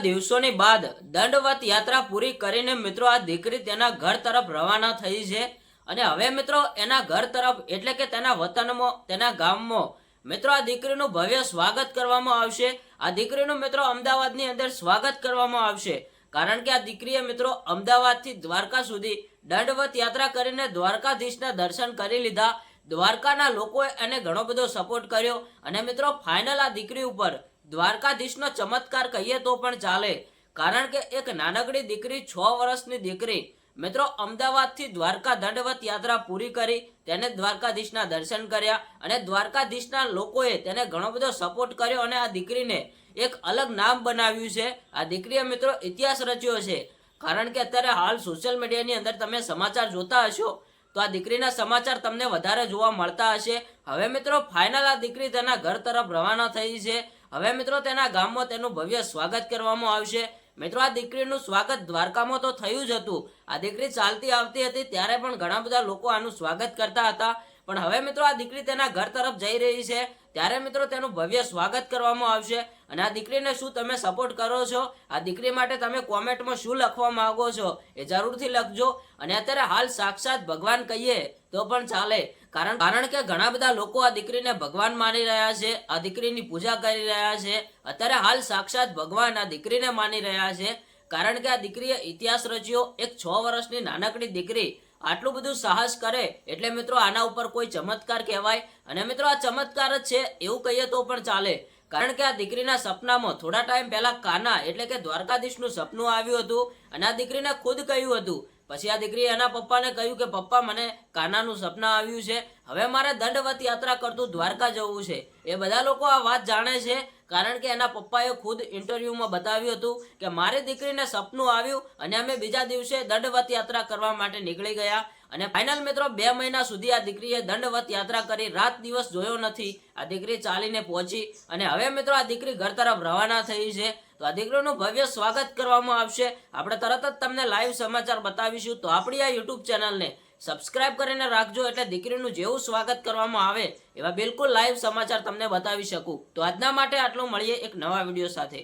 દિવસોની બાદ દંડવત યાત્રા પૂરી કરીને મિત્રો આ દીકરી તેના ઘર તરફ રવાના થઈ છે અને હવે મિત્રો એના ઘર તરફ એટલે કે તેના વતનમાં તેના ગામમાં મિત્રો આ દીકરીનું ભવ્ય સ્વાગત કરવામાં આવશે। આ દીકરીનું મિત્રો અમદાવાદની અંદર સ્વાગત કરવામાં આવશે કારણ કે આ દીકરીએ મિત્રો અમદાવાદથી દ્વારકા સુધી દંડવત યાત્રા કરીને દ્વારકાધીશના દર્શન કરી લીધા। દ્વારકાના લોકોએ એને ઘણો બધો સપોર્ટ કર્યો અને મિત્રો ફાઇનલ આ દીકરી ઉપર દ્વારકાધીશનો ચમત્કાર કહીએ તો પણ ચાલે કારણ કે એક નાનકડી દીકરી 6 વર્ષની દીકરી મિત્રો અમદાવાદથી દ્વારકા દંડવત યાત્રા પૂરી કરી તેને દ્વારકાધીશના દર્શન કર્યા અને દ્વારકાધીશના લોકોએ તેને ઘણો બધો સપોર્ટ કર્યો અને આ દીકરીને એક અલગ નામ બનાવ્યું છે। આ દીકરીએ મિત્રો ઇતિહાસ રચ્યો છે કારણ કે અત્યારે હાલ સોશિયલ મીડિયાની અંદર તમે સમાચાર જોતા હશો તો આ દીકરીના સમાચાર તમને વધારે જોવા મળતા હશે। હવે મિત્રો ફાઇનલ આ દીકરી તેના ઘર તરફ રવાના થઈ છે। હવે મિત્રો તેના ગામમાં તેનું ભવ્ય સ્વાગત કરવામાં આવશે। મિત્રો આ દીકરીનું સ્વાગત દ્વારકામાં તો થયું જ હતું। આ દીકરી ચાલતી આવતી હતી ત્યારે પણ ઘણા બધા લોકો આનું સ્વાગત કરતા હતા પણ હવે મિત્રો આ દીકરી તેના ઘર તરફ જઈ રહી છે ત્યારે મિત્રો તેનું ભવ્ય સ્વાગત કરવામાં આવશે અને આ દીકરીને શું તમે સપોર્ટ કરો છો, આ દીકરી માટે તમે કોમેન્ટમાં શું લખવા માંગો છો એ જરૂરથી લખજો। અને અત્યારે હાલ સાક્ષાત ભગવાન કહીએ તો પણ ચાલે કારણ કે ઘણા બધા લોકો આ દીકરીને ભગવાન માની રહ્યા છે, આ દીકરીની પૂજા કરી રહ્યા છે। અત્યારે હાલ સાક્ષાત ભગવાન આ દીકરીને માની રહ્યા છે કારણ કે આ દીકરીએ ઇતિહાસ રચ્યો। એક 6 વર્ષની નાનકડી દીકરી આટલું બધું સાહસ કરે એટલે મિત્રો આના ઉપર કોઈ ચમત્કાર કહેવાય અને મિત્રો આ ચમત્કાર જ છે એવું કહીએ તો પણ ચાલે કારણ કે આ દીકરીના સપનામાં થોડા ટાઈમ પહેલા કાના એટલે કે દ્વારકાધીશનું સપનું આવ્યું હતું અને આ દીકરીને ખુદ કહ્યું હતું। પછી આ દીકરીએ એના પપ્પાને કહ્યું કે પપ્પા મને કાનાનું સપના આવ્યું છે, હવે મારે દંડવત યાત્રા કરતું દ્વારકા જવું છે। એ બધા લોકો આ વાત જાણે છે કારણ કે એના પપ્પાએ ખુદ ઇન્ટરવ્યુમાં બતાવ્યું હતું કે મારી દીકરીને સપનું આવ્યું અને અમે બીજા દિવસે દંડવત યાત્રા કરવા માટે નીકળી ગયા અને ફાઇનલ મિત્રો 2 મહિના સુધી આ દીકરીએ દંડવત યાત્રા કરી, રાત દિવસ જોયો નથી। આ દીકરી ચાલીને પહોંચી અને હવે મિત્રો આ દીકરી ઘર તરફ રવાના થઈ છે તો આ દીકરીનું ભવ્ય સ્વાગત કરવામાં આવશે। આપણે તરત જ તમને લાઈવ સમાચાર બતાવીશું તો આપણી આ યુટ્યુબ ચેનલને સબસ્ક્રાઇબ કરીને રાખજો એટલે દીકરીનું જેવું સ્વાગત કરવામાં આવે એવા બિલકુલ લાઈવ સમાચાર તમને બતાવી શકું। તો આજના માટે આટલું, મળીએ એક નવા વિડીયો સાથે।